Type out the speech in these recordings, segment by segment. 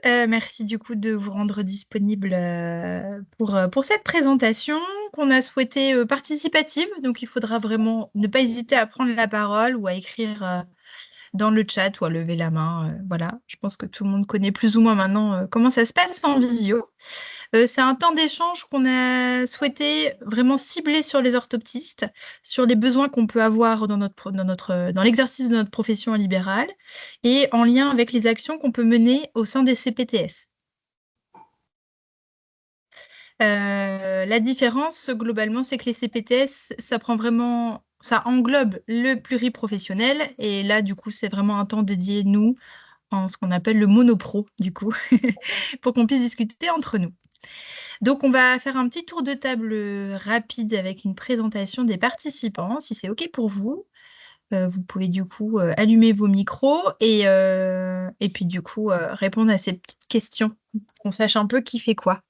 Merci du coup de vous rendre disponible pour cette présentation qu'on a souhaitée participative. Donc, il faudra vraiment ne pas hésiter à prendre la parole ou à écrire dans le chat ou à lever la main. Voilà, je pense que tout le monde connaît plus ou moins maintenant comment ça se passe en visio. C'est un temps d'échange qu'on a souhaité vraiment cibler sur les orthoptistes, sur les besoins qu'on peut avoir dans l'exercice de notre profession libérale et en lien avec les actions qu'on peut mener au sein des CPTS. La différence, globalement, c'est que les CPTS, ça englobe le pluriprofessionnel. Et là, du coup, c'est vraiment un temps dédié, nous, en ce qu'on appelle le monopro, du coup, pour qu'on puisse discuter entre nous. Donc, on va faire un petit tour de table rapide avec une présentation des participants, si c'est OK pour vous. Vous pouvez du coup allumer vos micros et puis du coup répondre à ces petites questions, qu'on sache un peu qui fait quoi.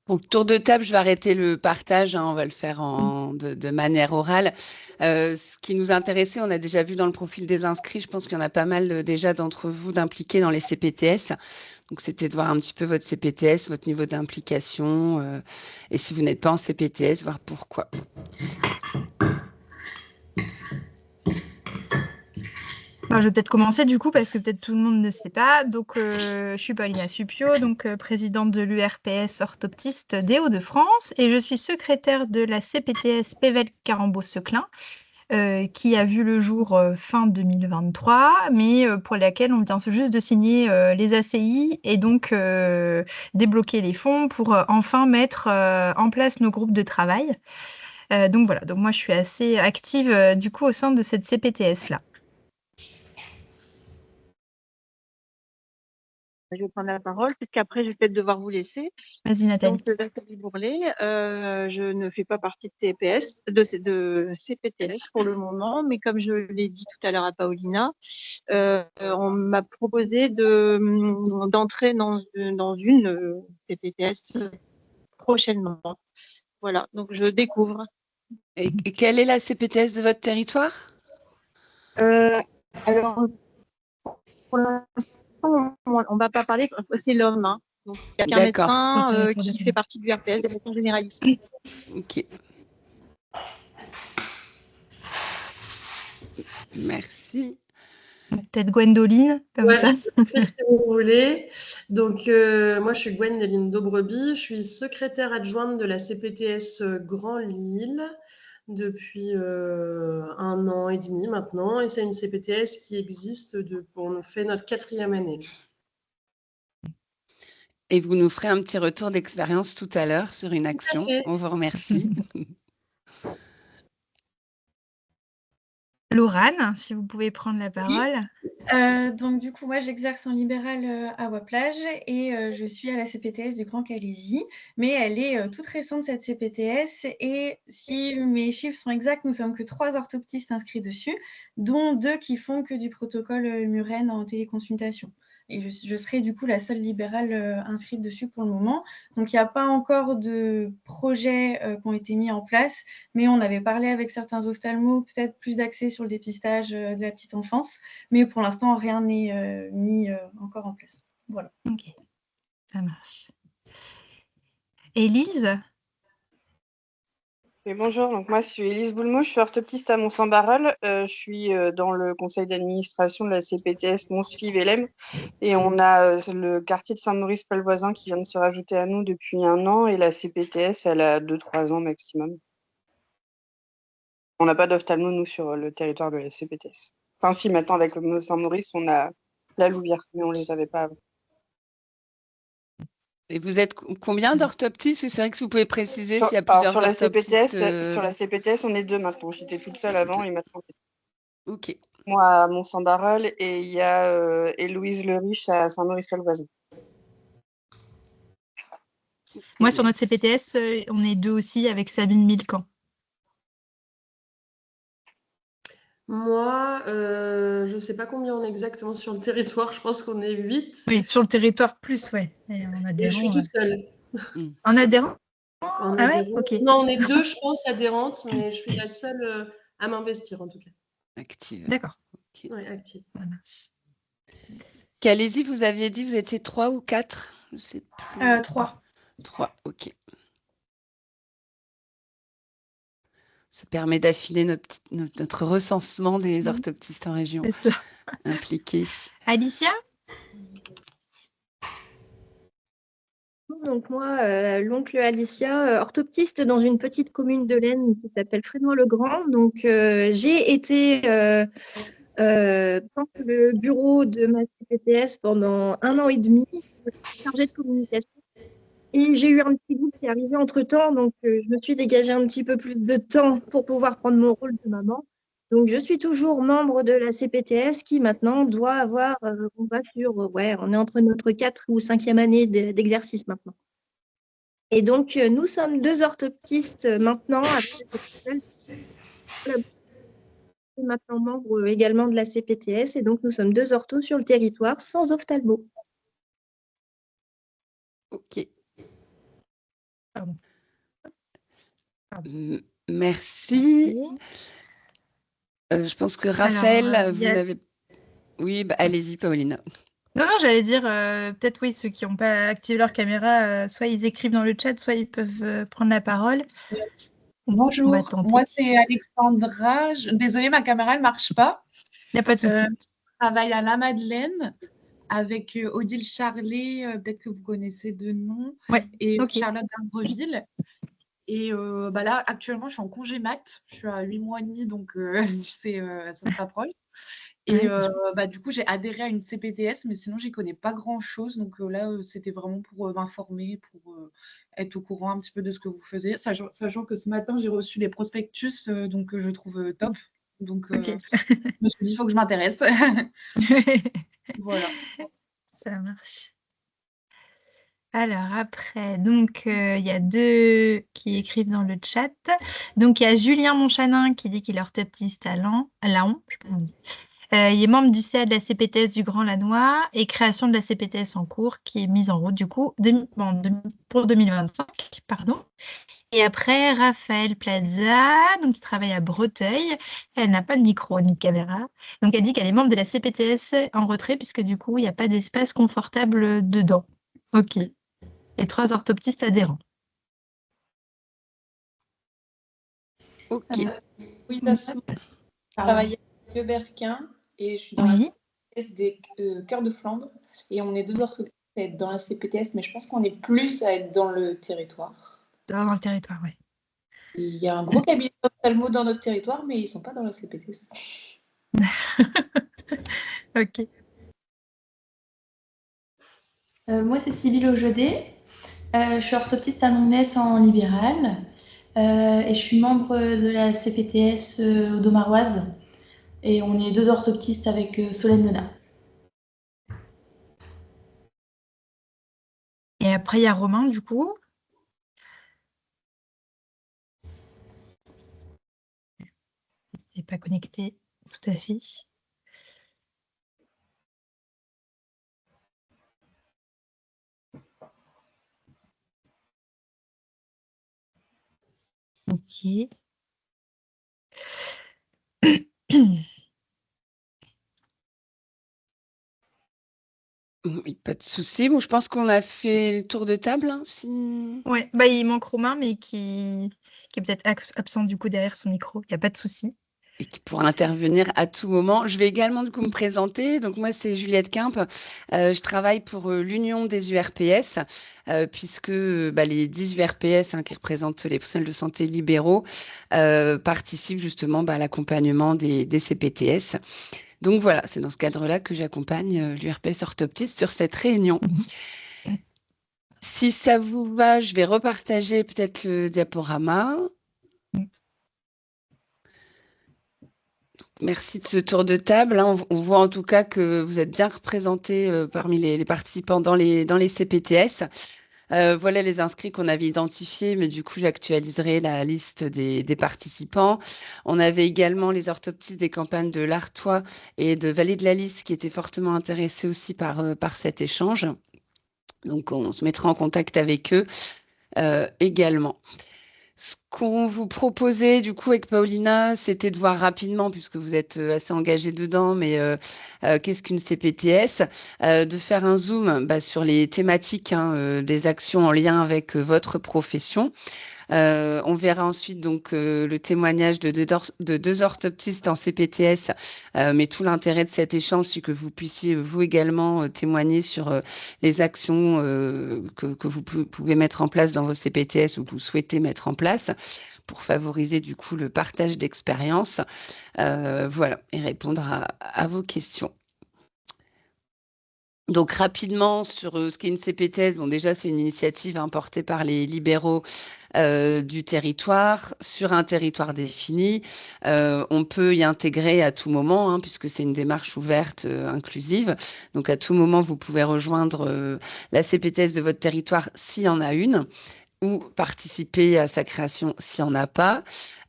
Pour le tour de table, je vais arrêter le partage, on va le faire de manière orale. Ce qui nous intéressait, on a déjà vu dans le profil des inscrits, je pense qu'il y en a pas mal déjà d'entre vous d'impliqués dans les CPTS. Donc, c'était de voir un petit peu votre CPTS, votre niveau d'implication, et si vous n'êtes pas en CPTS, voir pourquoi. Je vais peut-être commencer du coup parce que peut-être tout le monde ne sait pas. Donc, je suis Paulina Supio, donc présidente de l'URPS orthoptiste des Hauts-de-France et je suis secrétaire de la CPTS Pével Carambeau-Seclin qui a vu le jour fin 2023, mais pour laquelle on vient juste de signer les ACI et donc débloquer les fonds pour enfin mettre en place nos groupes de travail. Donc voilà, donc moi je suis assez active du coup au sein de cette CPTS-là. Je vais prendre la parole, puisqu'après, je vais peut-être devoir vous laisser. Vas-y, Nathalie. Donc, Nathalie Bourlet, je ne fais pas partie de TPS, de CPTS pour le moment, mais comme je l'ai dit tout à l'heure à Paulina, on m'a proposé d'entrer dans une CPTS prochainement. Voilà, donc je découvre. Et quelle est la CPTS de votre territoire? Alors, pour l'instant, on ne va pas parler, c'est l'homme. Hein. Donc, il y a un médecin qui fait partie du RPS, des médecins généralistes. Ok. Merci. Peut-être Gwendoline, comme ça. Si vous voulez. Donc, moi, je suis Gwendoline Dobreby. Je suis secrétaire adjointe de la CPTS Grand Lille depuis 1 an et demi maintenant. Et c'est une CPTS qui existe on fait notre 4e année. Et vous nous ferez un petit retour d'expérience tout à l'heure sur une action. On vous remercie. Laurane, si vous pouvez prendre la parole. Donc, du coup, moi, j'exerce en libéral à Waplage et je suis à la CPTS du Grand Calaisis, mais elle est toute récente, cette CPTS. Et si mes chiffres sont exacts, nous sommes que 3 orthoptistes inscrits dessus, dont 2 qui font que du protocole Muren en téléconsultation. Et je serai du coup la seule libérale inscrite dessus pour le moment. Donc, il n'y a pas encore de projets qui ont été mis en place, mais on avait parlé avec certains ophtalmos, peut-être plus d'accès sur le dépistage de la petite enfance. Mais pour l'instant, rien n'est mis encore en place. Voilà. Ok, ça marche. Élise? Et bonjour, donc moi je suis Élise Boulmou, je suis orthoptiste à Mont-Saint-Barreul. Je suis dans le conseil d'administration de la CPTS Mons-Fives-Hellem et on a le quartier de Saint-Maurice-Pelvoisin qui vient de se rajouter à nous depuis 1 an et la CPTS elle a 2-3 ans maximum. On n'a pas d'ophtalmo nous sur le territoire de la CPTS. Enfin si, maintenant avec le Saint-Maurice on a la Louvière, mais on les avait pas avant. Et vous êtes combien d'orthoptistes? C'est vrai que si vous pouvez préciser s'il y a plusieurs sur la orthoptistes. Sur la CPTS, on est 2 maintenant. J'étais toute seule avant et maintenant. Ok. Moi à Mont-Saint-Barreul et il y a Héloïse Leriche à Saint-Maurice-Pelvoisin. Moi, sur notre CPTS, on est 2 aussi avec Sabine Milcan. Moi, je ne sais pas combien on est exactement sur le territoire. Je pense qu'on est 8. Oui, sur le territoire plus, oui. En adhérent, et je suis toute seule. En adhérent? En Ah adhérent. ouais, ok. Non, on est 2, je pense, adhérentes, mais je suis la seule à m'investir en tout cas. Active. D'accord. Okay. Oui, active. Ça marche. Calaisie, vous aviez dit, vous étiez 3 ou 4? Je sais plus. 3. 3, ok. Ça permet d'affiner notre recensement des orthoptistes en région C'est ça. impliqués. Alicia? Donc moi, l'oncle Alicia, orthoptiste dans une petite commune de l'Aisne qui s'appelle Frénois-le-Grand. Donc j'ai été dans le bureau de ma CPTS pendant 1 an et demi, chargée de communication. Et j'ai eu un petit groupe qui est arrivé entre-temps, donc je me suis dégagée un petit peu plus de temps pour pouvoir prendre mon rôle de maman. Donc je suis toujours membre de la CPTS qui maintenant doit avoir, on va sur, on est entre notre 4e ou 5e année d'exercice maintenant. Et donc nous sommes 2 orthoptistes maintenant, maintenant membre également de la CPTS, et donc nous sommes 2 orthos sur le territoire sans ophtalmo. Ok. Pardon. Merci. Je pense que Raphaël, Alors, vous n'avez... Oui, allez-y, Pauline. Non, j'allais dire, peut-être oui, ceux qui n'ont pas activé leur caméra, soit ils écrivent dans le chat, soit ils peuvent prendre la parole. Bonjour, On va tenter. moi c'est Alexandra. Désolée, ma caméra ne marche pas. Il n'y a pas de souci. Je travaille à La Madeleine avec Odile Charlet, peut-être que vous connaissez de nom, Ouais, et ok. Charlotte d'Arbreville. Et là, actuellement, je suis en congé mat. Je suis à 8 mois et demi, donc ça se rapproche. Et du coup, j'ai adhéré à une CPTS, mais sinon, j'y connais pas grand-chose. Donc là, c'était vraiment pour m'informer, pour être au courant un petit peu de ce que vous faisiez. Sachant que ce matin, j'ai reçu les prospectus, donc je trouve top. Donc, Ok. je me suis dit, il faut que je m'intéresse. Voilà. Ça marche. Alors après, donc il y a 2 qui écrivent dans le chat. Donc il y a Julien Monchanin qui dit qu'il est orthoptiste à Laon, je sais pas comment on dit. Il est membre du CA de la CPTS du Grand Lannoy et création de la CPTS en cours qui est mise en route du coup pour 2025. Pardon. Et après, Raphaël Plaza, donc qui travaille à Breteuil. Elle n'a pas de micro ni de caméra. Donc elle dit qu'elle est membre de la CPTS en retrait puisque du coup, il n'y a pas d'espace confortable dedans. Ok. Et 3 orthoptistes adhérents. Ok. Oui, je travaille à Lieberquin et je suis dans la CPTS des Cœurs de Flandre. Et on est 2 orthoptistes à être dans la CPTS, mais je pense qu'on est plus à être dans le territoire. Dans le territoire, oui. Il y a un gros cabinet d'ophtalmo dans notre territoire, mais ils ne sont pas dans la CPTS. Ok. Moi, c'est Sybille Augedet. Je suis orthoptiste à Mongnès en libéral et je suis membre de la CPTS Audomaroise. Et on est 2 orthoptistes avec Solène Lena. Et après, il y a Romain, du coup. Il n'est pas connecté, tout à fait. Ok. Oui, pas de souci. Bon, je pense qu'on a fait le tour de table. Hein, Ouais, il manque Romain, mais qui est peut-être absent du coup derrière son micro. Il n'y a pas de souci. Et qui pourra intervenir à tout moment. Je vais également du coup me présenter. Donc moi, c'est Juliette Quimp. Je travaille pour l'Union des URPS, puisque les 10 URPS qui représentent les professionnels de santé libéraux participent justement à l'accompagnement des CPTS. Donc voilà, c'est dans ce cadre-là que j'accompagne l'URPS orthoptiste sur cette réunion. Si ça vous va, je vais repartager peut-être le diaporama. Merci de ce tour de table. Hein. On voit en tout cas que vous êtes bien représentés parmi les participants dans les CPTS. Voilà les inscrits qu'on avait identifiés, mais du coup, j'actualiserai la liste des participants. On avait également les orthoptistes des campagnes de l'Artois et de Vallée de la Lys qui étaient fortement intéressés aussi par cet échange. Donc, on se mettra en contact avec eux également. Ce qu'on vous proposait du coup avec Paulina, c'était de voir rapidement, puisque vous êtes assez engagé dedans, mais qu'est-ce qu'une CPTS? De faire un zoom sur les thématiques des actions en lien avec votre profession. On verra ensuite donc le témoignage de deux orthoptistes en CPTS, mais tout l'intérêt de cet échange, c'est que vous puissiez vous également témoigner sur les actions que vous pouvez mettre en place dans vos CPTS ou que vous souhaitez mettre en place pour favoriser du coup le partage d'expériences. Voilà, et répondre à vos questions. Donc rapidement sur ce qu'est une CPTS, bon déjà c'est une initiative portée par les libéraux du territoire, sur un territoire défini. On peut y intégrer à tout moment, puisque c'est une démarche ouverte, inclusive. Donc à tout moment, vous pouvez rejoindre la CPTS de votre territoire s'il y en a une, ou participer à sa création s'il n'y en a pas.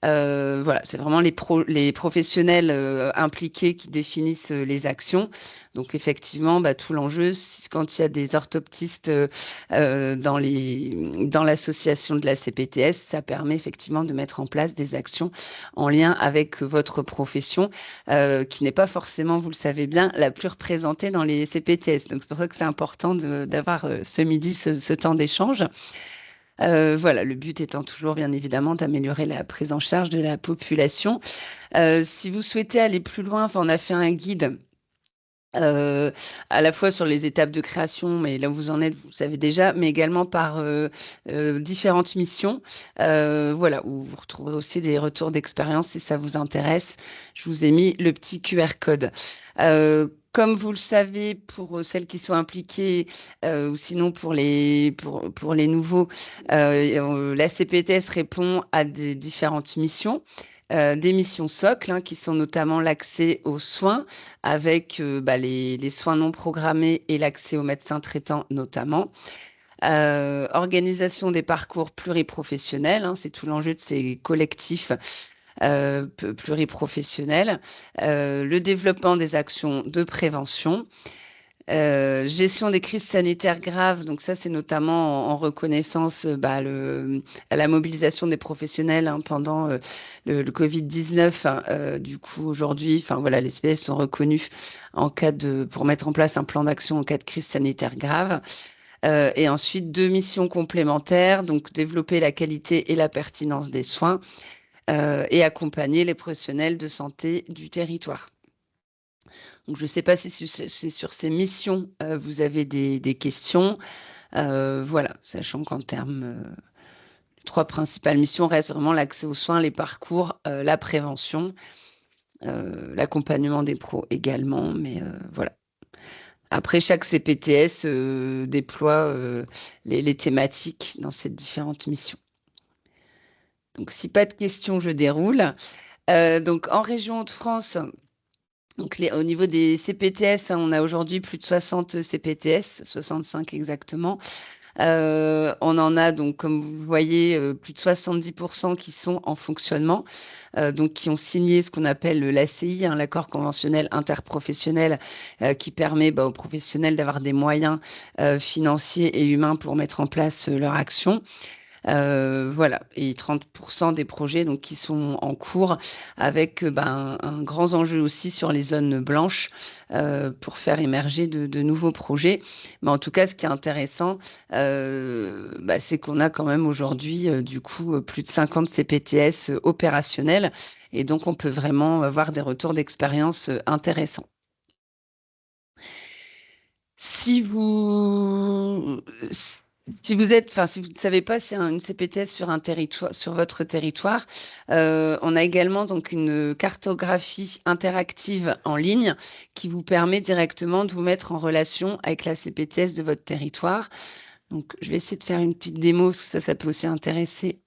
Voilà, c'est vraiment les professionnels impliqués qui définissent les actions. Donc effectivement, tout l'enjeu, quand il y a des orthoptistes dans l'association de la CPTS, ça permet effectivement de mettre en place des actions en lien avec votre profession, qui n'est pas forcément, vous le savez bien, la plus représentée dans les CPTS. Donc c'est pour ça que c'est important d'avoir ce midi ce temps d'échange. Voilà, le but étant toujours, bien évidemment, d'améliorer la prise en charge de la population. Si vous souhaitez aller plus loin, on a fait un guide à la fois sur les étapes de création, mais là où vous en êtes, vous savez déjà, mais également par différentes missions, voilà, où vous retrouverez aussi des retours d'expérience si ça vous intéresse. Je vous ai mis le petit QR code. Comme vous le savez, pour celles qui sont impliquées, ou sinon pour les nouveaux, la CPTS répond à des différentes missions. Des missions socles, qui sont notamment l'accès aux soins, avec les soins non programmés et l'accès aux médecins traitants notamment. Organisation des parcours pluriprofessionnels, c'est tout l'enjeu de ces collectifs pluriprofessionnels. Le développement des actions de prévention. Gestion des crises sanitaires graves, donc ça c'est notamment en reconnaissance à la mobilisation des professionnels pendant le Covid-19. Du coup aujourd'hui, voilà, les CPTS sont reconnus pour mettre en place un plan d'action en cas de crise sanitaire grave. Et ensuite 2 missions complémentaires, donc développer la qualité et la pertinence des soins et accompagner les professionnels de santé du territoire. Donc, je ne sais pas si c'est sur ces missions, vous avez des questions. Voilà, sachant qu'en termes, les 3 principales missions restent vraiment l'accès aux soins, les parcours, la prévention, l'accompagnement des pros également. Mais voilà. Après, chaque CPTS déploie les thématiques dans ces différentes missions. Donc, si pas de questions, je déroule. Donc, en région Hauts-de-France, donc au niveau des CPTS, on a aujourd'hui plus de 60 CPTS, 65 exactement. On en a donc, comme vous voyez, plus de 70% qui sont en fonctionnement, donc qui ont signé ce qu'on appelle l'ACI, l'accord conventionnel interprofessionnel, qui permet aux professionnels d'avoir des moyens financiers et humains pour mettre en place leur action. Voilà, et 30% des projets donc, qui sont en cours avec un grand enjeu aussi sur les zones blanches pour faire émerger de nouveaux projets. Mais en tout cas, ce qui est intéressant, c'est qu'on a quand même aujourd'hui du coup plus de 50 CPTS opérationnels et donc on peut vraiment avoir des retours d'expérience intéressants. Si vous ne savez pas si une CPTS sur votre territoire, on a également donc une cartographie interactive en ligne qui vous permet directement de vous mettre en relation avec la CPTS de votre territoire. Donc, je vais essayer de faire une petite démo, parce que ça peut aussi intéresser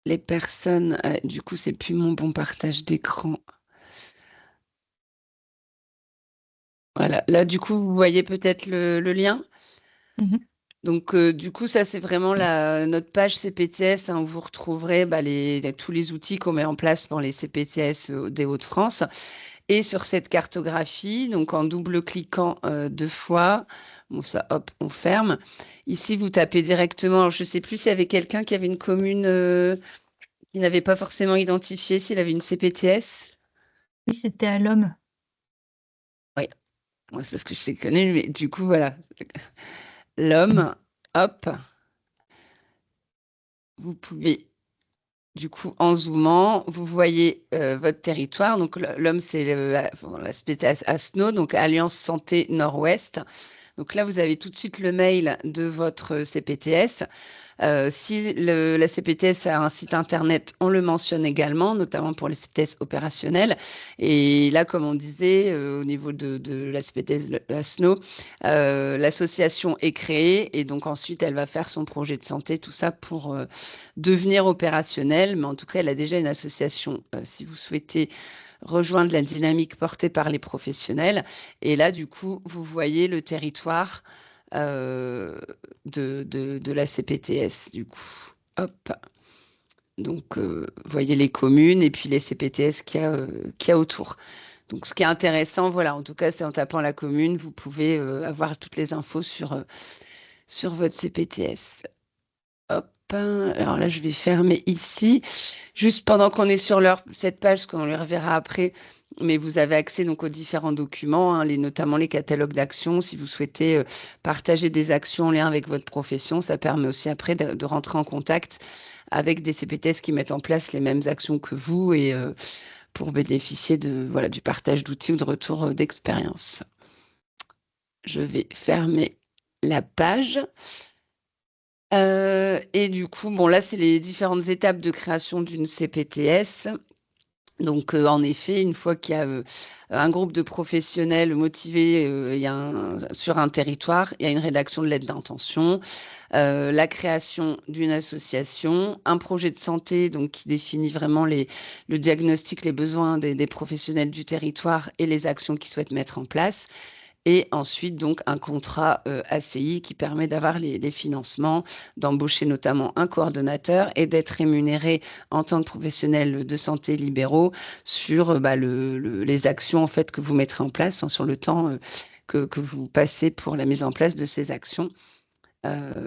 les personnes. Du coup, c'est plus mon bon partage d'écran. Voilà, là, du coup, vous voyez peut-être le lien. Donc, du coup, ça, c'est vraiment notre page CPTS, où vous retrouverez tous les outils qu'on met en place pour les CPTS des Hauts-de-France. Et sur cette cartographie, donc en double-cliquant 2 fois, bon ça, hop, on ferme. Ici, vous tapez directement, alors je ne sais plus s'il y avait quelqu'un qui avait une commune qui n'avait pas forcément identifié, s'il avait une CPTS. Oui, c'était à l'homme. Oui, moi c'est ce que je sais connu, mais du coup, voilà. L'homme, hop, vous pouvez, du coup, en zoomant, vous voyez votre territoire. Donc, l'homme, c'est la CPTS Asno, donc Alliance Santé Nord-Ouest. Donc là, vous avez tout de suite le mail de votre CPTS. Si la CPTS a un site internet, on le mentionne également, notamment pour les CPTS opérationnels. Et là, comme on disait, au niveau de la CPTS Asno, l'association est créée et donc ensuite, elle va faire son projet de santé, tout ça pour devenir opérationnelle. Mais en tout cas, elle a déjà une association. Si vous souhaitez rejoindre la dynamique portée par les professionnels. Et là, du coup, vous voyez le territoire de la CPTS, du coup. Hop. Donc, vous voyez les communes et puis les CPTS qu'il y a autour. Donc, ce qui est intéressant, voilà, en tout cas, c'est en tapant la commune, vous pouvez avoir toutes les infos sur votre CPTS. Hop. Alors là, je vais fermer ici. Juste pendant qu'on est sur cette page, parce qu'on le reverra après, mais vous avez accès donc aux différents documents, hein, notamment les catalogues d'actions. Si vous souhaitez partager des actions en lien avec votre profession, ça permet aussi après de rentrer en contact avec des CPTS qui mettent en place les mêmes actions que vous et pour bénéficier du partage d'outils ou de retour d'expérience. Je vais fermer la page. Et du coup, bon, là, c'est les différentes étapes de création d'une CPTS. Donc, en effet, une fois qu'il y a un groupe de professionnels motivés sur un territoire, il y a une rédaction de lettre d'intention, la création d'une association, un projet de santé donc, qui définit vraiment le diagnostic, les besoins des professionnels du territoire et les actions qu'ils souhaitent mettre en place. Et ensuite, donc, un contrat ACI qui permet d'avoir les financements, d'embaucher notamment un coordonnateur et d'être rémunéré en tant que professionnel de santé libéraux sur les actions en fait, que vous mettrez en place, sur le temps que vous passez pour la mise en place de ces actions.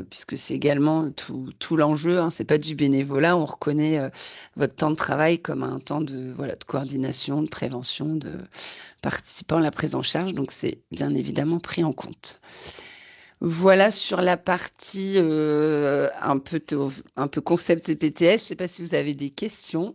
Puisque c'est également tout l'enjeu, hein, c'est pas du bénévolat, on reconnaît votre temps de travail comme un temps de coordination, de prévention, de participant à la prise en charge, donc c'est bien évidemment pris en compte. Voilà sur la partie un peu concept CPTS, je ne sais pas si vous avez des questions.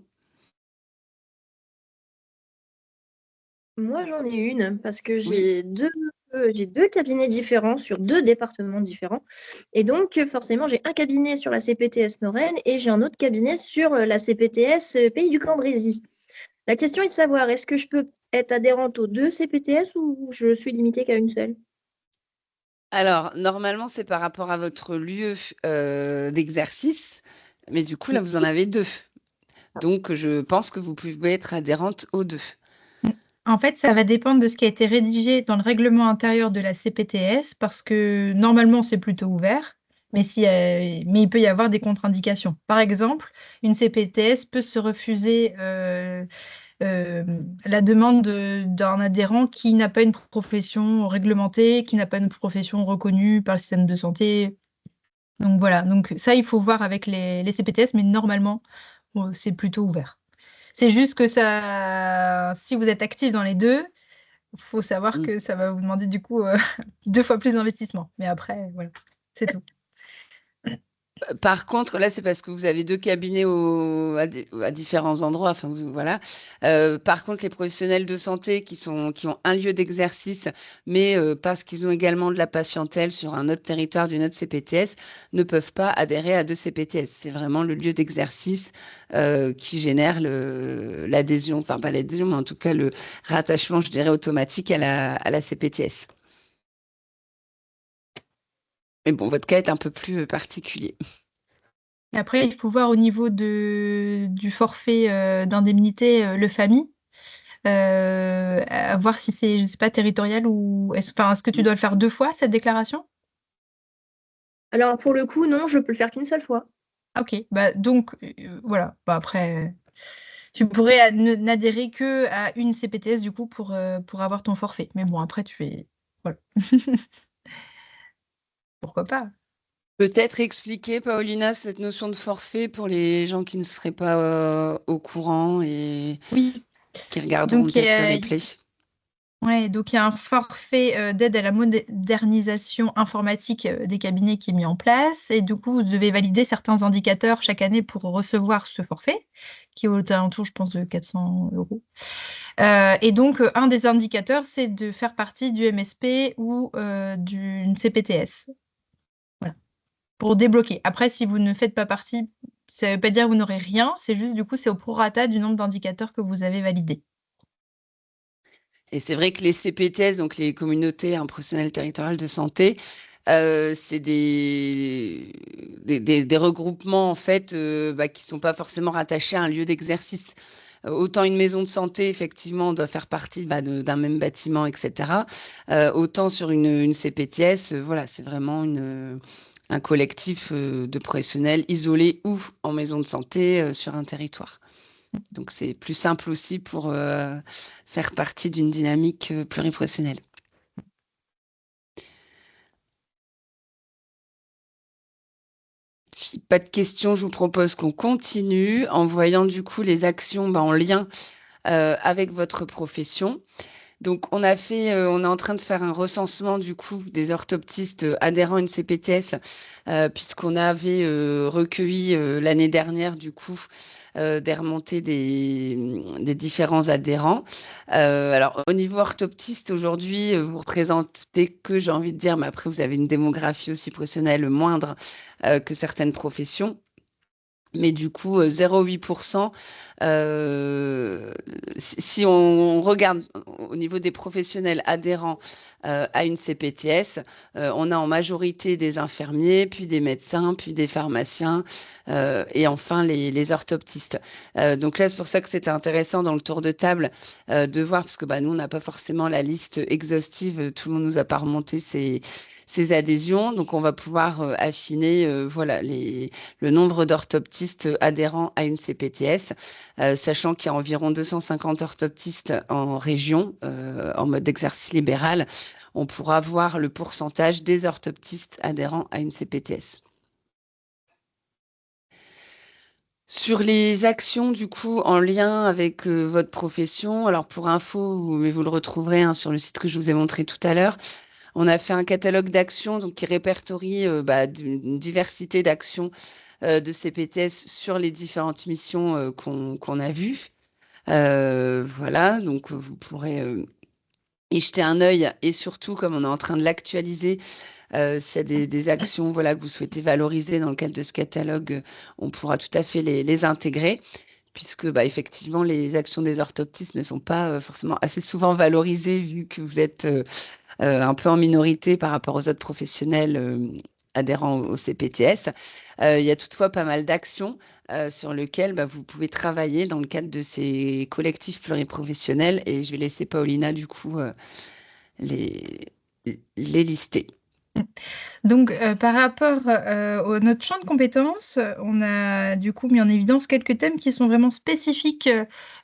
Moi, j'en ai une parce que j'ai deux cabinets différents sur deux départements différents. Et donc, forcément, j'ai un cabinet sur la CPTS Lorraine et j'ai un autre cabinet sur la CPTS Pays du Cambrésis. La question est de savoir, est-ce que je peux être adhérente aux deux CPTS ou je suis limitée qu'à une seule? Alors, normalement, c'est par rapport à votre lieu d'exercice, mais du coup, là, vous en avez deux. Donc, je pense que vous pouvez être adhérente aux deux. En fait, ça va dépendre de ce qui a été rédigé dans le règlement intérieur de la CPTS, parce que normalement, c'est plutôt ouvert, mais il peut y avoir des contre-indications. Par exemple, une CPTS peut se refuser la demande d'un adhérent qui n'a pas une profession réglementée, qui n'a pas une profession reconnue par le système de santé. Donc voilà, donc ça, il faut voir avec les CPTS, mais normalement, c'est plutôt ouvert. C'est juste que si vous êtes actif dans les deux, il faut savoir que ça va vous demander du coup 2 fois plus d'investissement. Mais après, voilà, c'est tout. Par contre, là, c'est parce que vous avez deux cabinets à différents endroits. Enfin, voilà. Par contre, les professionnels de santé qui ont un lieu d'exercice, mais parce qu'ils ont également de la patientèle sur un autre territoire d'une autre CPTS, ne peuvent pas adhérer à deux CPTS. C'est vraiment le lieu d'exercice qui génère l'adhésion, enfin pas l'adhésion, mais en tout cas le rattachement, je dirais, automatique à la CPTS. Mais bon, votre cas est un peu plus particulier. Et après, il faut voir au niveau du forfait d'indemnité, le FAMI, à voir si c'est, je ne sais pas, territorial ou est-ce que tu dois le faire 2 fois, cette déclaration? Alors, pour le coup, non, je peux le faire qu'une seule fois. Ok, bah, donc voilà. Bah, après, Tu pourrais n'adhérer que à une CPTS du coup pour avoir ton forfait. Mais bon, après, tu fais... Voilà. Pourquoi pas? Peut-être expliquer, Paulina, cette notion de forfait pour les gens qui ne seraient pas au courant et Oui. qui regarderont Donc, il y peut-être le a, replay. ouais, donc il y a un forfait d'aide à la modernisation informatique des cabinets qui est mis en place. Et du coup, vous devez valider certains indicateurs chaque année pour recevoir ce forfait, qui est aux alentours, je pense, de 400 euros. Et donc, un des indicateurs, c'est de faire partie du MSP ou d'une CPTS. Voilà, pour débloquer. Après, si vous ne faites pas partie, ça ne veut pas dire que vous n'aurez rien, c'est juste, du coup, c'est au prorata du nombre d'indicateurs que vous avez validés. Et c'est vrai que les CPTS, donc les communautés professionnelles territoriales de santé, c'est des regroupements en fait qui ne sont pas forcément rattachés à un lieu d'exercice. Autant une maison de santé, effectivement, doit faire partie d'un même bâtiment, etc. Autant sur une CPTS, voilà, c'est vraiment un collectif de professionnels isolés ou en maison de santé sur un territoire. Donc, c'est plus simple aussi pour faire partie d'une dynamique pluriprofessionnelle. Si pas de questions, je vous propose qu'on continue en voyant du coup les actions en lien avec votre profession. Donc, on est en train de faire un recensement du coup des orthoptistes adhérents à une CPTS, puisqu'on avait recueilli l'année dernière du coup des remontées des différents adhérents. Alors, au niveau orthoptiste, aujourd'hui, vous représentez que, j'ai envie de dire, mais après, vous avez une démographie aussi professionnelle moindre que certaines professions. Mais du coup, 0,8%. Si on regarde au niveau des professionnels adhérents à une CPTS, on a en majorité des infirmiers, puis des médecins, puis des pharmaciens et enfin les orthoptistes. Donc là, c'est pour ça que c'était intéressant dans le tour de table de voir, parce que nous, on n'a pas forcément la liste exhaustive, tout le monde nous a pas remonté ces adhésions. Donc, on va pouvoir affiner le nombre d'orthoptistes adhérents à une CPTS, sachant qu'il y a environ 250 orthoptistes en région, en mode exercice libéral. On pourra voir le pourcentage des orthoptistes adhérents à une CPTS. Sur les actions, du coup, en lien avec votre profession, alors pour info, mais vous le retrouverez sur le site que je vous ai montré tout à l'heure, on a fait un catalogue d'actions qui répertorie une diversité d'actions de CPTS sur les différentes missions qu'on a vues. Voilà, donc vous pourrez y jeter un œil et surtout, comme on est en train de l'actualiser, s'il y a des actions que vous souhaitez valoriser dans le cadre de ce catalogue, on pourra tout à fait les intégrer, puisque effectivement, les actions des orthoptistes ne sont pas forcément assez souvent valorisées vu que vous êtes un peu en minorité par rapport aux autres professionnels adhérents au CPTS. Il y a toutefois pas mal d'actions sur lesquelles vous pouvez travailler dans le cadre de ces collectifs pluriprofessionnels et je vais laisser Paulina du coup les lister. Donc, par rapport à notre champ de compétences, on a du coup mis en évidence quelques thèmes qui sont vraiment spécifiques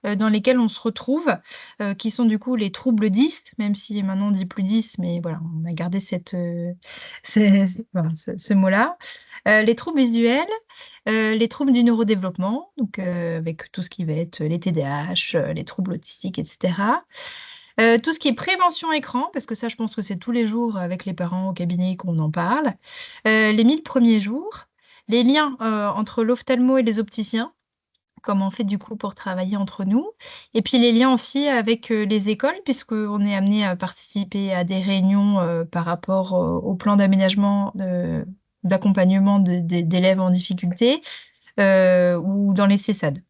dans lesquels on se retrouve, qui sont du coup les troubles 10, même si maintenant on dit plus 10, mais voilà, on a gardé ce mot-là. Les troubles visuels, les troubles du neurodéveloppement, donc avec tout ce qui va être les TDAH, les troubles autistiques, etc. Tout ce qui est prévention écran, parce que ça, je pense que c'est tous les jours avec les parents au cabinet qu'on en parle. Les 1000 premiers jours, les liens entre l'ophtalmo et les opticiens, comment on fait du coup pour travailler entre nous. Et puis les liens aussi avec les écoles, puisqu'on est amené à participer à des réunions par rapport au plan d'aménagement, d'accompagnement d'élèves en difficulté ou dans les CESAD.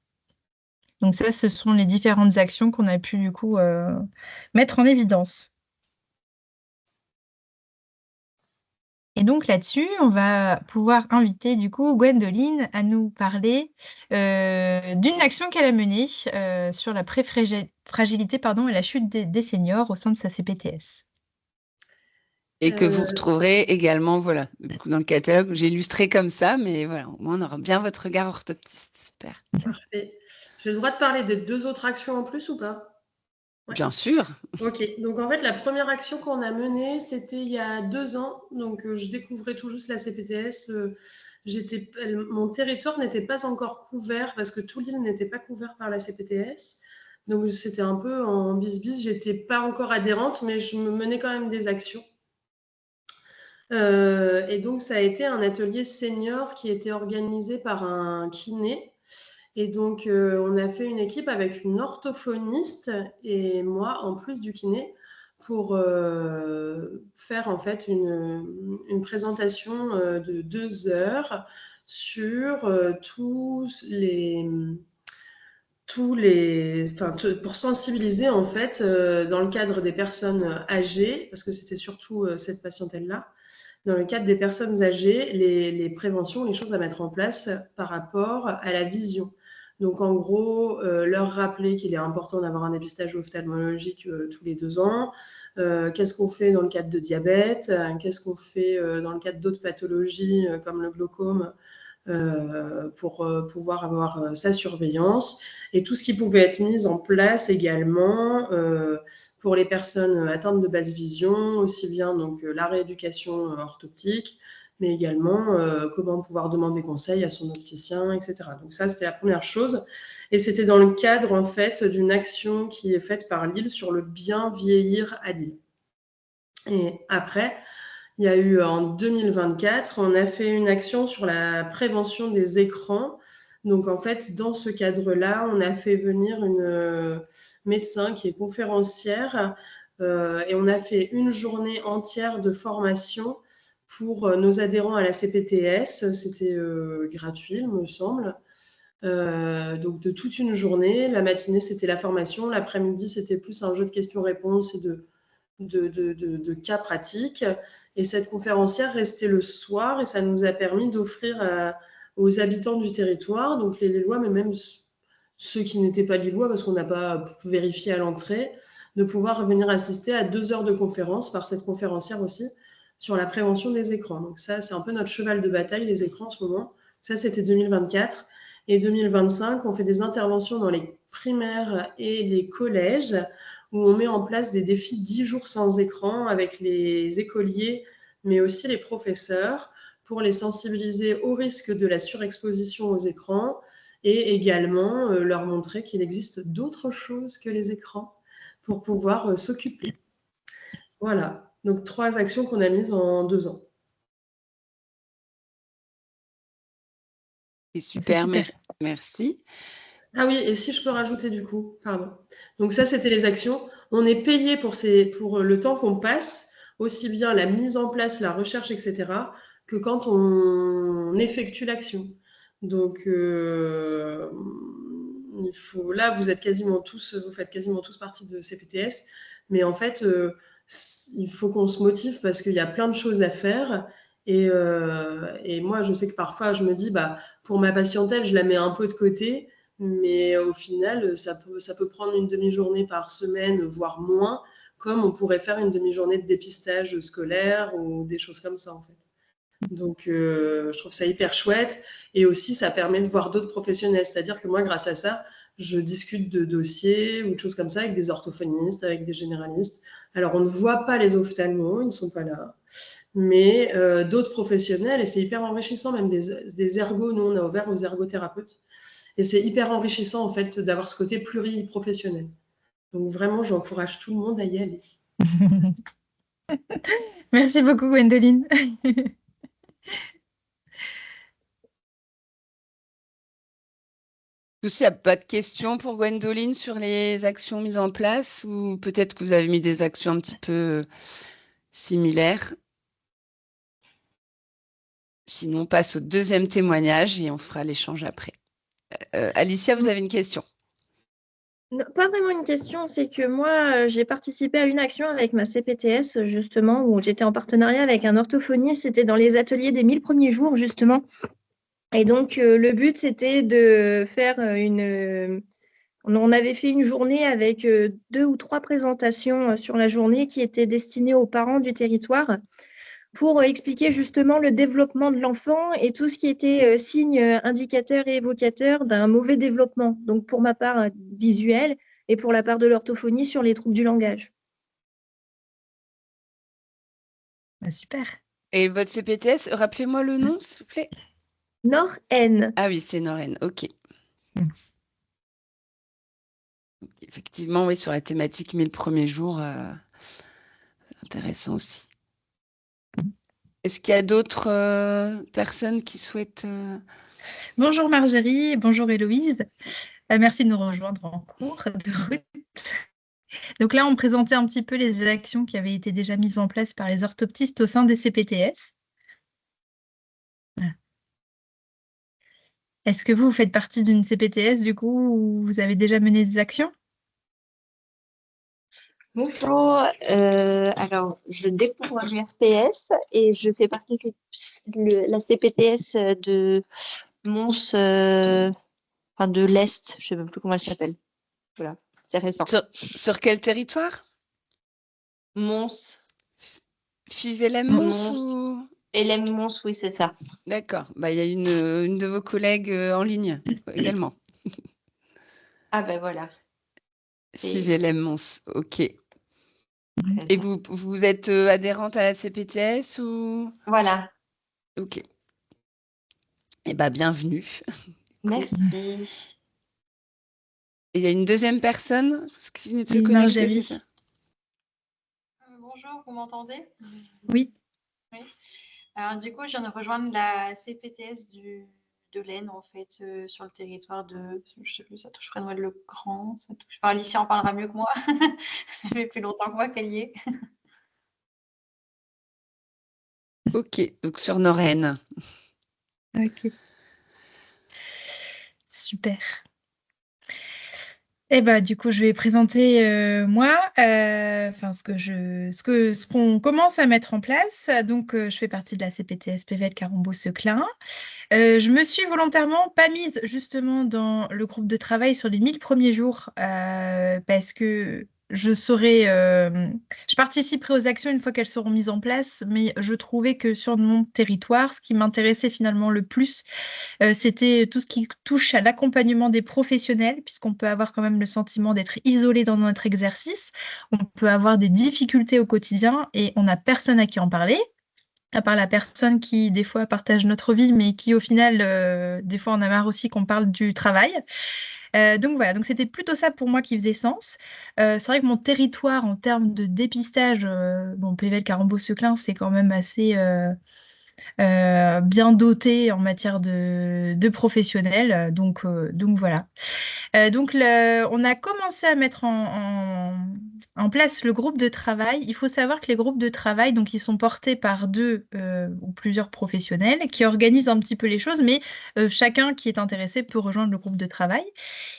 Donc ça, ce sont les différentes actions qu'on a pu du coup mettre en évidence. Et donc là-dessus, on va pouvoir inviter du coup Gwendoline à nous parler d'une action qu'elle a menée sur la fragilité et la chute des seniors au sein de sa CPTS. Et que vous retrouverez également du coup, dans le catalogue. J'ai illustré comme ça, mais voilà, au moins on aura bien votre regard orthoptiste. Super. Parfait. J'ai le droit de parler des 2 autres actions en plus ou pas? Ouais. Bien sûr. Ok, donc en fait, la première action qu'on a menée, c'était il y a 2 ans. Donc, je découvrais tout juste la CPTS. Mon territoire n'était pas encore couvert parce que tout l'île n'était pas couvert par la CPTS. Donc, c'était un peu en bis-bis. J'étais pas encore adhérente, mais je me menais quand même des actions. Et donc, ça a été un atelier senior qui était organisé par un kiné. Et donc, on a fait une équipe avec une orthophoniste et moi, en plus du kiné, pour faire en fait une présentation de 2 heures sur pour sensibiliser en fait dans le cadre des personnes âgées, parce que c'était surtout cette patientèle-là, dans le cadre des personnes âgées, les préventions, les choses à mettre en place par rapport à la vision. Donc, en gros, leur rappeler qu'il est important d'avoir un dépistage ophtalmologique tous les 2 ans. Qu'est-ce qu'on fait dans le cadre de diabète? Qu'est-ce qu'on fait dans le cadre d'autres pathologies comme le glaucome pour pouvoir avoir sa surveillance, et tout ce qui pouvait être mis en place également pour les personnes atteintes de basse vision, aussi bien donc la rééducation orthoptique, mais également comment pouvoir demander conseil à son opticien, etc. Donc ça, c'était la première chose. Et c'était dans le cadre, en fait, d'une action qui est faite par Lille sur le bien vieillir à Lille. Et après, il y a eu en 2024, on a fait une action sur la prévention des écrans. Donc, en fait, dans ce cadre-là, on a fait venir une médecin qui est conférencière et on a fait une journée entière de formation pour nos adhérents à la CPTS. C'était gratuit, il me semble. Donc, de toute une journée. La matinée, c'était la formation. L'après-midi, c'était plus un jeu de questions-réponses et de cas pratiques. Et cette conférencière restait le soir et ça nous a permis d'offrir aux habitants du territoire, donc les Lillois, mais même ceux qui n'étaient pas Lillois parce qu'on n'a pas vérifié à l'entrée, de pouvoir venir assister à 2 heures de conférence par cette conférencière aussi sur la prévention des écrans. Donc ça, c'est un peu notre cheval de bataille, les écrans en ce moment. Ça, c'était 2024. Et 2025, on fait des interventions dans les primaires et les collèges où on met en place des défis 10 jours sans écran avec les écoliers, mais aussi les professeurs, pour les sensibiliser au risque de la surexposition aux écrans et également leur montrer qu'il existe d'autres choses que les écrans pour pouvoir s'occuper. Voilà, donc 3 actions qu'on a mises en 2 ans. C'est super, merci. Ah oui, et si je peux rajouter du coup, pardon. Donc ça, c'était les actions. On est payé pour le temps qu'on passe, aussi bien la mise en place, la recherche, etc., que quand on effectue l'action. Donc, là, vous faites quasiment tous partie de CPTS, mais en fait, il faut qu'on se motive parce qu'il y a plein de choses à faire. Et moi, je sais que parfois, je me dis, pour ma patientèle, je la mets un peu de côté. Mais au final, ça peut prendre une demi-journée par semaine, voire moins, comme on pourrait faire une demi-journée de dépistage scolaire ou des choses comme ça, en fait. Donc, je trouve ça hyper chouette. Et aussi, ça permet de voir d'autres professionnels. C'est-à-dire que moi, grâce à ça, je discute de dossiers ou de choses comme ça avec des orthophonistes, avec des généralistes. Alors, on ne voit pas les ophtalmos, ils ne sont pas là. Mais d'autres professionnels, et c'est hyper enrichissant, même des ergos. Nous, on a ouvert aux ergothérapeutes. Et c'est hyper enrichissant, en fait, d'avoir ce côté pluriprofessionnel. Donc, vraiment, j'encourage tout le monde à y aller. Merci beaucoup, Gwendoline. S'il n'y a pas de questions pour Gwendoline sur les actions mises en place, ou peut-être que vous avez mis des actions un petit peu similaires. Sinon, on passe au deuxième témoignage et on fera l'échange après. Alicia, vous avez une question? Non, pas vraiment une question, c'est que moi, j'ai participé à une action avec ma CPTS, justement, où j'étais en partenariat avec un orthophoniste. C'était dans les ateliers des 1000 premiers jours, justement. Et donc, le but, c'était de faire on avait fait une journée avec 2 ou 3 présentations sur la journée qui étaient destinées aux parents du territoire, pour expliquer justement le développement de l'enfant et tout ce qui était signe indicateur et évocateur d'un mauvais développement. Donc pour ma part visuel et pour la part de l'orthophonie sur les troubles du langage. Bah, super. Et votre CPTS, rappelez-moi le nom, s'il vous plaît. Nord-N. Ah oui, c'est Norène, ok. Mm. Effectivement, oui, sur la thématique 1000 premiers jours, intéressant aussi. Est-ce qu'il y a d'autres personnes qui souhaitent... Bonjour Marjorie, bonjour Héloïse. Merci de nous rejoindre en cours de route. Donc là, on présentait un petit peu les actions qui avaient été déjà mises en place par les orthoptistes au sein des CPTS. Voilà. Est-ce que vous faites partie d'une CPTS du coup, ou vous avez déjà mené des actions? Bonjour, alors je découvre l'URPS et je fais partie de la CPTS de Mons, enfin de l'Est, je ne sais même plus comment elle s'appelle. Voilà, c'est récent. Sur quel territoire? Mons. Fivelem-Mons ou... Elem-Mons, oui, c'est ça. D'accord, bah, il y a une de vos collègues en ligne également. Ah ben voilà. Fivelem-Mons, ok. Et vous êtes adhérente à la CPTS ou... Voilà. Ok. Eh bien, bienvenue. Merci. Et il y a une deuxième personne qui venait de se Oui, connecter, Marjorie. c'est ça? Bonjour, vous m'entendez? Oui. Oui. Alors du coup, je viens de rejoindre la CPTS de l'Aisne, en fait, sur le territoire de, je sais plus, ça touche Fresnoy-le-Grand, ça touche, enfin, Alicia en parlera mieux que moi, ça fait plus longtemps que moi qu'elle y est. Ok, donc sur Norène. Ok. Super. Eh ben, du coup, je vais présenter moi, enfin ce qu'on commence à mettre en place. Donc, je fais partie de la CPTS PVL Carambeau-Seclin. Je me suis volontairement pas mise justement dans le groupe de travail sur les 1000 premiers jours parce que je participerai aux actions une fois qu'elles seront mises en place, mais je trouvais que sur mon territoire, ce qui m'intéressait finalement le plus, c'était tout ce qui touche à l'accompagnement des professionnels, puisqu'on peut avoir quand même le sentiment d'être isolé dans notre exercice, on peut avoir des difficultés au quotidien et on n'a personne à qui en parler. À part la personne qui, des fois, partage notre vie, mais qui, au final, des fois, on a marre aussi qu'on parle du travail. Donc voilà, donc c'était plutôt ça pour moi qui faisait sens. C'est vrai que mon territoire, en termes de dépistage, bon, PVL Carambeau-Seclin, c'est quand même assez bien doté en matière de professionnels. Donc voilà. Donc, on a commencé à mettre en place le groupe de travail. Il faut savoir que les groupes de travail, donc, ils sont portés par deux ou plusieurs professionnels qui organisent un petit peu les choses, mais chacun qui est intéressé peut rejoindre le groupe de travail.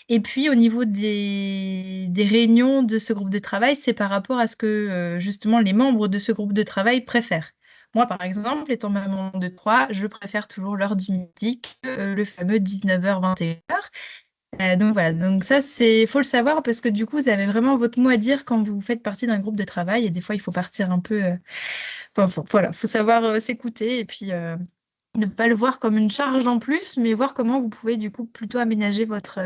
Et puis, au niveau des réunions de ce groupe de travail, c'est par rapport à ce que justement les membres de ce groupe de travail préfèrent. Moi, par exemple, étant maman de 3, je préfère toujours l'heure du midi que le fameux 19h-21h. Donc voilà, donc ça, faut le savoir parce que du coup, vous avez vraiment votre mot à dire quand vous faites partie d'un groupe de travail et des fois, il faut partir un peu. Voilà, faut savoir s'écouter et puis ne pas le voir comme une charge en plus, mais voir comment vous pouvez du coup plutôt aménager votre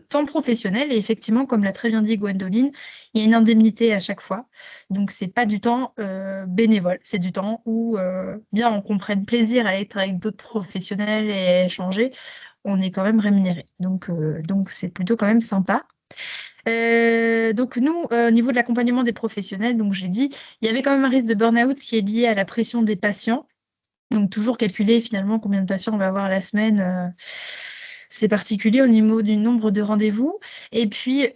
temps professionnel. Et effectivement, comme l'a très bien dit Gwendoline, il y a une indemnité à chaque fois. Donc, c'est pas du temps bénévole, c'est du temps où bien on comprenne plaisir à être avec d'autres professionnels et à échanger, on est quand même rémunéré. Donc c'est plutôt quand même sympa. Donc nous, au niveau de l'accompagnement des professionnels, donc j'ai dit, il y avait quand même un risque de burn-out qui est lié à la pression des patients. Donc, toujours calculer finalement combien de patients on va avoir la semaine, c'est particulier au niveau du nombre de rendez-vous. Et puis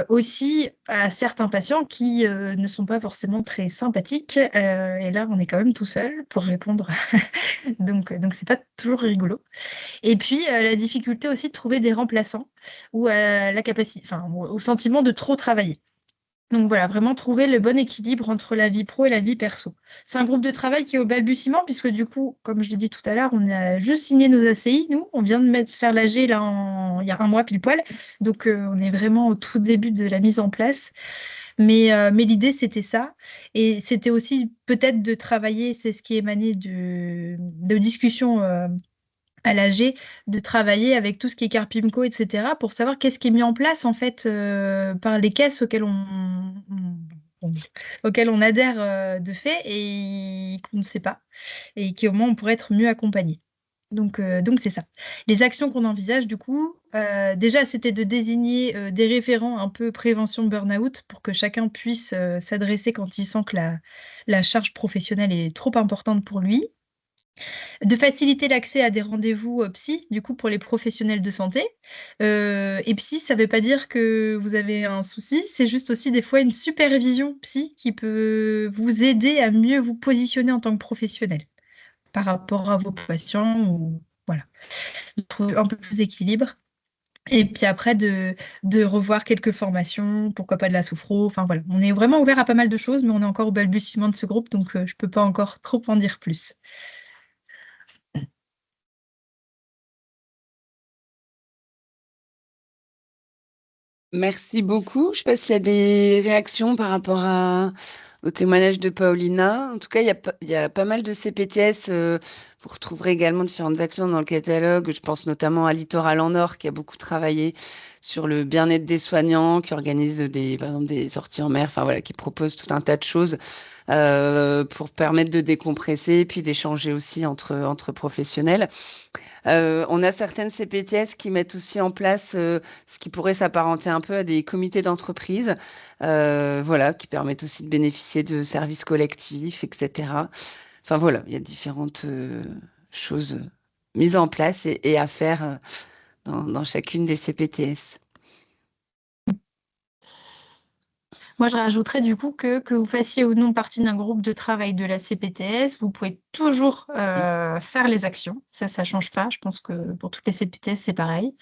aussi à certains patients qui ne sont pas forcément très sympathiques. Et là, on est quand même tout seul pour répondre. Donc, c'est pas toujours rigolo. Et puis, la difficulté aussi de trouver des remplaçants ou la capacité, enfin, au sentiment de trop travailler. Donc voilà, vraiment trouver le bon équilibre entre la vie pro et la vie perso. C'est un groupe de travail qui est au balbutiement, puisque du coup, comme je l'ai dit tout à l'heure, on a juste signé nos ACI, nous. On vient de faire l'AG là, il y a un mois pile poil. Donc on est vraiment au tout début de la mise en place. Mais l'idée, c'était ça. Et c'était aussi peut-être de travailler, c'est ce qui émanait de discussions à l'AG, de travailler avec tout ce qui est Carpimco, etc., pour savoir qu'est-ce qui est mis en place, en fait, par les caisses on- auxquelles on adhère de fait et qu'on ne sait pas, et comment on pourrait être mieux accompagné. Donc c'est ça. Les actions qu'on envisage, du coup, déjà, c'était de désigner des référents un peu prévention burn-out pour que chacun puisse s'adresser quand il sent que la charge professionnelle est trop importante pour lui. De faciliter l'accès à des rendez-vous psy, du coup, pour les professionnels de santé. Et psy, ça ne veut pas dire que vous avez un souci, c'est juste aussi des fois une supervision psy qui peut vous aider à mieux vous positionner en tant que professionnel par rapport à vos patients ou voilà, de trouver un peu plus d'équilibre. Et puis après, de revoir quelques formations, pourquoi pas de la sophro. Enfin voilà, on est vraiment ouvert à pas mal de choses, mais on est encore au balbutiement de ce groupe, donc je ne peux pas encore trop en dire plus. Merci beaucoup. Je ne sais pas s'il y a des réactions par rapport au témoignage de Paulina. En tout cas, il y a pas mal de CPTS. Vous retrouverez également différentes actions dans le catalogue. Je pense notamment à Littoral en Or, qui a beaucoup travaillé sur le bien-être des soignants, qui organise par exemple des sorties en mer, enfin voilà, qui propose tout un tas de choses pour permettre de décompresser et puis d'échanger aussi entre professionnels. On a certaines CPTS qui mettent aussi en place ce qui pourrait s'apparenter un peu à des comités d'entreprise, voilà, qui permettent aussi de bénéficier de services collectifs, etc. Enfin voilà, il y a différentes choses mises en place et à faire dans chacune des CPTS. Moi, je rajouterais du coup que vous fassiez ou non partie d'un groupe de travail de la CPTS, vous pouvez toujours faire les actions. Ça ne change pas. Je pense que pour toutes les CPTS, c'est pareil.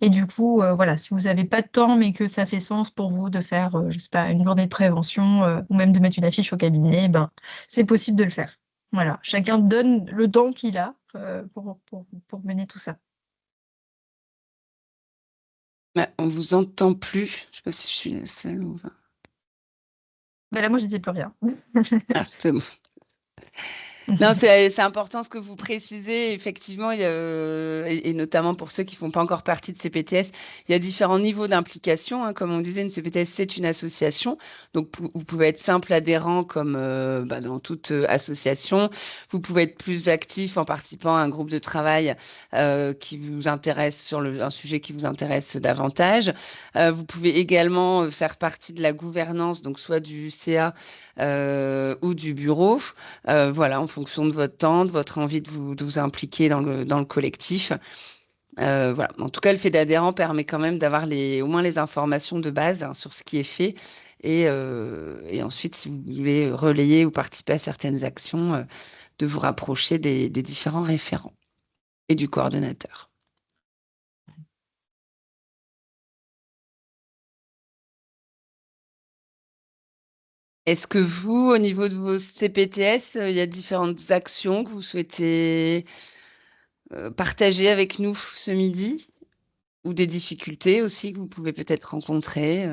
Et du coup, voilà, si vous n'avez pas de temps, mais que ça fait sens pour vous de faire, je sais pas, une journée de prévention ou même de mettre une affiche au cabinet, ben, c'est possible de le faire. Voilà, chacun donne le temps qu'il a pour mener tout ça. On vous entend plus. Je ne sais pas si je suis la seule ou pas. Ben là, moi, je disais plus rien. Ah, c'est bon. Non, c'est important ce que vous précisez, effectivement, et notamment pour ceux qui ne font pas encore partie de CPTS, il y a différents niveaux d'implication. Hein. Comme on disait, une CPTS, c'est une association. Donc, vous pouvez être simple adhérent comme dans toute association. Vous pouvez être plus actif en participant à un groupe de travail qui vous intéresse sur un sujet qui vous intéresse davantage. Vous pouvez également faire partie de la gouvernance, donc soit du CA ou du bureau. Voilà, en fonction de votre temps, de votre envie de vous impliquer dans le collectif. Voilà. En tout cas, le fait d'adhérent permet quand même d'avoir au moins les informations de base sur ce qui est fait. Et ensuite, si vous voulez relayer ou participer à certaines actions, de vous rapprocher des différents référents et du coordonnateur. Est-ce que vous, au niveau de vos CPTS, il y a différentes actions que vous souhaitez partager avec nous ce midi? Ou des difficultés aussi que vous pouvez peut-être rencontrer.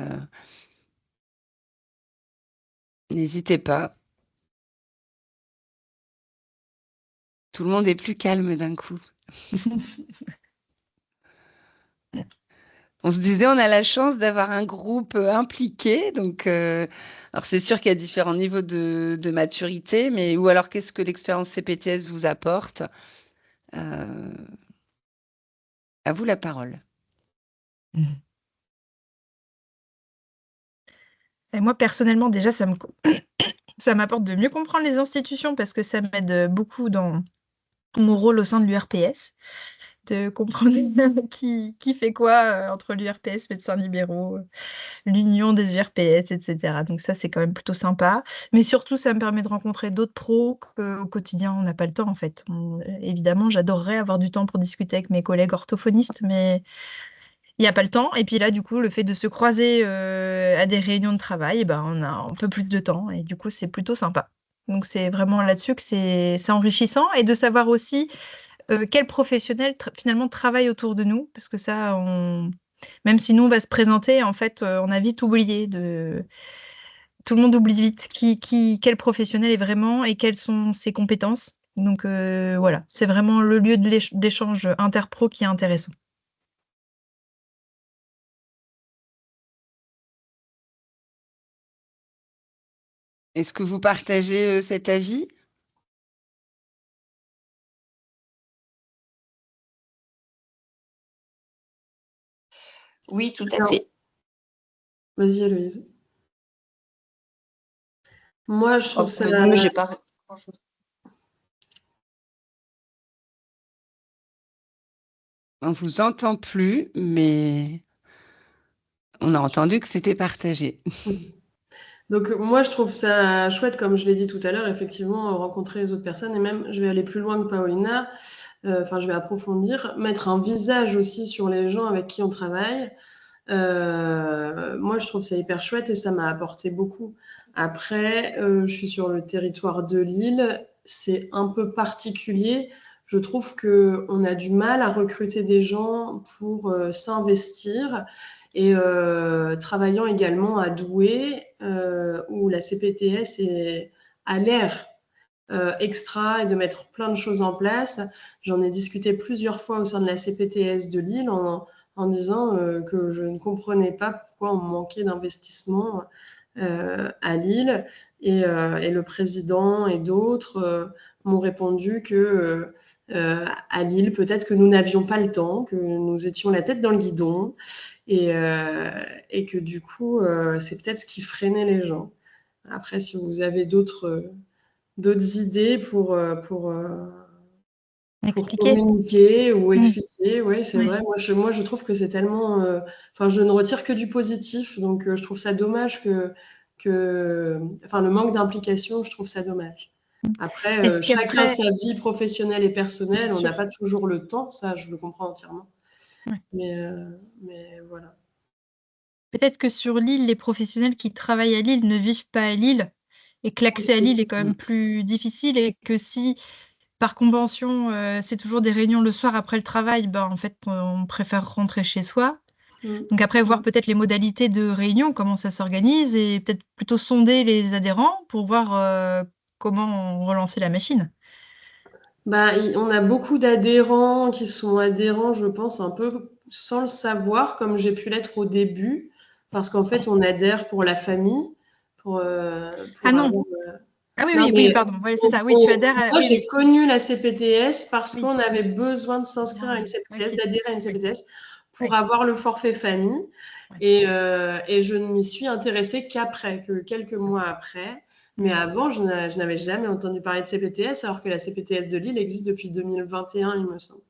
N'hésitez pas. Tout le monde est plus calme d'un coup. On se disait, on a la chance d'avoir un groupe impliqué. Donc, alors c'est sûr qu'il y a différents niveaux de maturité, mais ou alors qu'est-ce que l'expérience CPTS vous apporte? À vous la parole. Et moi, personnellement, déjà, ça m'apporte de mieux comprendre les institutions parce que ça m'aide beaucoup dans mon rôle au sein de l'URPS, de comprendre qui fait quoi entre l'URPS, médecins libéraux, l'union des URPS, etc. Donc ça, c'est quand même plutôt sympa. Mais surtout, ça me permet de rencontrer d'autres pros qu'au quotidien, on n'a pas le temps, en fait. Évidemment, j'adorerais avoir du temps pour discuter avec mes collègues orthophonistes, mais il n'y a pas le temps. Et puis là, du coup, le fait de se croiser à des réunions de travail, ben, on a un peu plus de temps. Et du coup, c'est plutôt sympa. Donc c'est vraiment là-dessus que c'est enrichissant. Et de savoir aussi quels professionnels finalement travaillent autour de nous. Parce que ça, Même si nous, on va se présenter, en fait, on a vite oublié tout le monde oublie vite quel professionnel est vraiment et quelles sont ses compétences. Donc voilà, c'est vraiment le lieu d'échange interpro qui est intéressant. Est-ce que vous partagez cet avis? Oui, tout à fait. Vas-y, Héloïse. Moi, je trouve ça... Non, mais j'ai pas... On vous entend plus, mais on a entendu que c'était partagé. Donc moi, je trouve ça chouette, comme je l'ai dit tout à l'heure, effectivement, rencontrer les autres personnes. Et même, je vais aller plus loin que Paulina, je vais approfondir, mettre un visage aussi sur les gens avec qui on travaille. Moi, je trouve ça hyper chouette et ça m'a apporté beaucoup. Après, je suis sur le territoire de Lille. C'est un peu particulier. Je trouve qu'on a du mal à recruter des gens pour s'investir. Et travaillant également à Douai, où la CPTS a l'air extra et de mettre plein de choses en place. J'en ai discuté plusieurs fois au sein de la CPTS de Lille en disant que je ne comprenais pas pourquoi on manquait d'investissement à Lille. Et le président et d'autres m'ont répondu que à Lille, peut-être que nous n'avions pas le temps, que nous étions la tête dans le guidon et que du coup, c'est peut-être ce qui freinait les gens. Après, si vous avez d'autres idées pour communiquer ou expliquer. Oui, c'est vrai. Moi, je trouve que c'est tellement... je ne retire que du positif. Donc, je trouve ça dommage le manque d'implication, je trouve ça dommage. Après, chacun sa vie professionnelle et personnelle. On n'a pas toujours le temps. Ça, je le comprends entièrement. Mais voilà. Peut-être que sur Lille, les professionnels qui travaillent à Lille ne vivent pas à Lille et que l'accès à Lille est quand même plus difficile et que si, par convention, c'est toujours des réunions le soir après le travail, en fait, on préfère rentrer chez soi. Donc après, voir peut-être les modalités de réunion, comment ça s'organise et peut-être plutôt sonder les adhérents pour voir comment relancer la machine. On a beaucoup d'adhérents qui sont adhérents, je pense, un peu sans le savoir, comme j'ai pu l'être au début, parce qu'en fait, on adhère pour la famille. Ah non. Ah oui, pardon. Voilà, c'est ça. Oui, tu adhères à... Moi, j'ai connu la CPTS parce qu'on avait besoin de s'inscrire à une CPTS, d'adhérer à une CPTS pour avoir le forfait famille. Et je ne m'y suis intéressée qu'après, que quelques mois après. Mais avant, je n'avais jamais entendu parler de CPTS, alors que la CPTS de Lille existe depuis 2021, il me semble.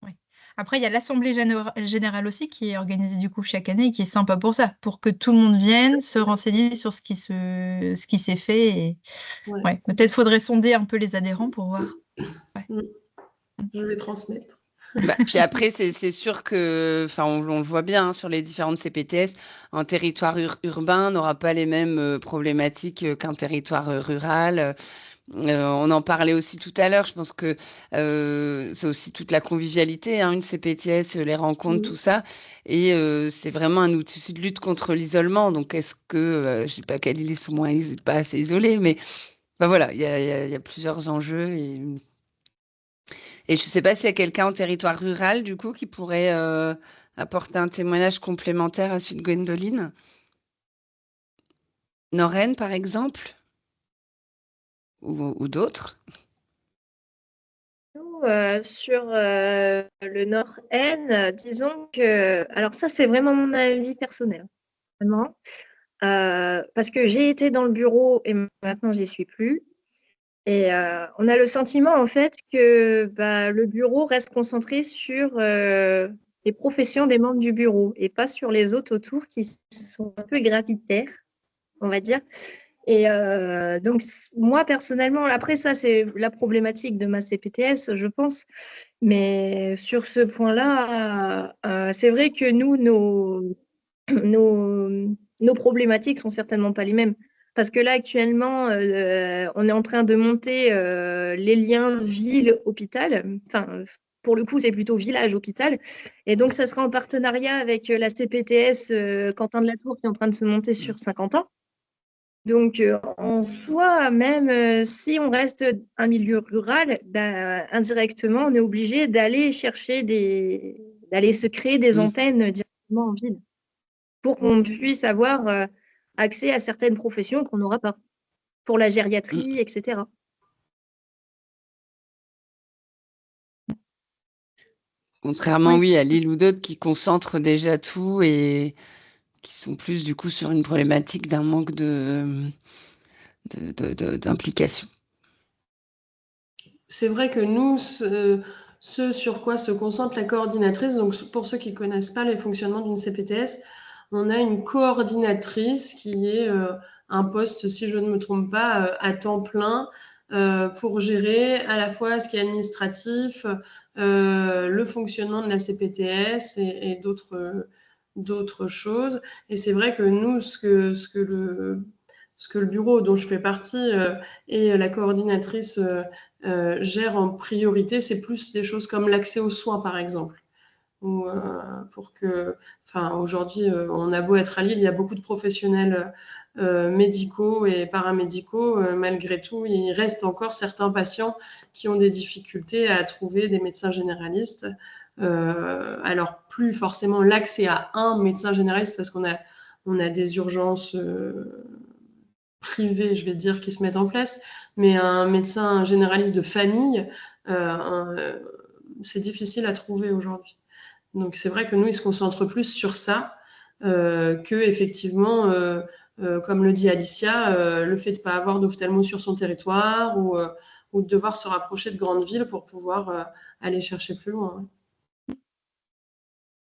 Oui. Après, il y a l'Assemblée générale aussi qui est organisée du coup chaque année et qui est sympa pour ça, pour que tout le monde vienne se renseigner sur ce qui s'est fait. Et... Ouais. Peut-être faudrait sonder un peu les adhérents pour voir. Je vais transmettre. Puis après, c'est sûr que, on le voit bien sur les différentes CPTS, un territoire urbain n'aura pas les mêmes problématiques qu'un territoire rural. On en parlait aussi tout à l'heure. Je pense que c'est aussi toute la convivialité, une CPTS, les rencontres, tout ça. Et c'est vraiment un outil de lutte contre l'isolement. Donc, est-ce que, je ne sais pas quelle île ils sont pas assez isolés, mais voilà, il y a plusieurs enjeux. Et je ne sais pas s'il y a quelqu'un en territoire rural, du coup, qui pourrait apporter un témoignage complémentaire à celui de Gwendoline. Nord-Aisne, par exemple, ou d'autres. Sur le Nord-Aisne, disons que... Alors ça, c'est vraiment mon avis personnel. Vraiment. Parce que j'ai été dans le bureau et maintenant, j'y suis plus. Et on a le sentiment, en fait, que le bureau reste concentré sur les professions des membres du bureau et pas sur les autres autour qui sont un peu gravitaires, on va dire. Et donc, moi, personnellement, après ça, c'est la problématique de ma CPTS, je pense. Mais sur ce point-là, c'est vrai que nous, nos problématiques sont certainement pas les mêmes. Parce que là, actuellement, on est en train de monter les liens ville-hôpital. Enfin, pour le coup, c'est plutôt village-hôpital. Et donc, ça sera en partenariat avec la CPTS Quentin de la Tour qui est en train de se monter sur Saint-Quentin. Donc, en soi, même si on reste un milieu rural, indirectement, on est obligé d'aller chercher d'aller se créer des antennes directement en ville pour qu'on puisse avoir accès à certaines professions qu'on n'aura pas, pour la gériatrie, etc. Contrairement, oui, à Lille ou d'autres qui concentrent déjà tout et qui sont plus du coup sur une problématique d'un manque d'implication. C'est vrai que nous, ce sur quoi se concentre la coordinatrice, donc pour ceux qui ne connaissent pas les fonctionnements d'une CPTS, on a une coordinatrice qui est un poste, si je ne me trompe pas, à temps plein pour gérer à la fois ce qui est administratif, le fonctionnement de la CPTS et d'autres choses. Et c'est vrai que nous, ce que le bureau dont je fais partie et la coordinatrice gère en priorité, c'est plus des choses comme l'accès aux soins, par exemple. Ou, aujourd'hui, on a beau être à Lille, il y a beaucoup de professionnels médicaux et paramédicaux. Malgré tout, il reste encore certains patients qui ont des difficultés à trouver des médecins généralistes. Alors, plus forcément l'accès à un médecin généraliste parce qu'on a des urgences privées, je vais dire, qui se mettent en place, mais un médecin généraliste de famille, c'est difficile à trouver aujourd'hui. Donc c'est vrai que nous, ils se concentrent plus sur ça que effectivement, comme le dit Alicia, le fait de ne pas avoir d'ophtalmo sur son territoire ou de devoir se rapprocher de grandes villes pour pouvoir aller chercher plus loin.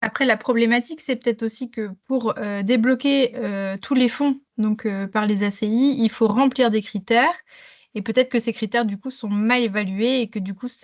Après, la problématique, c'est peut-être aussi que pour débloquer tous les fonds donc, par les ACI, il faut remplir des critères. Et peut-être que ces critères, du coup, sont mal évalués et que du coup,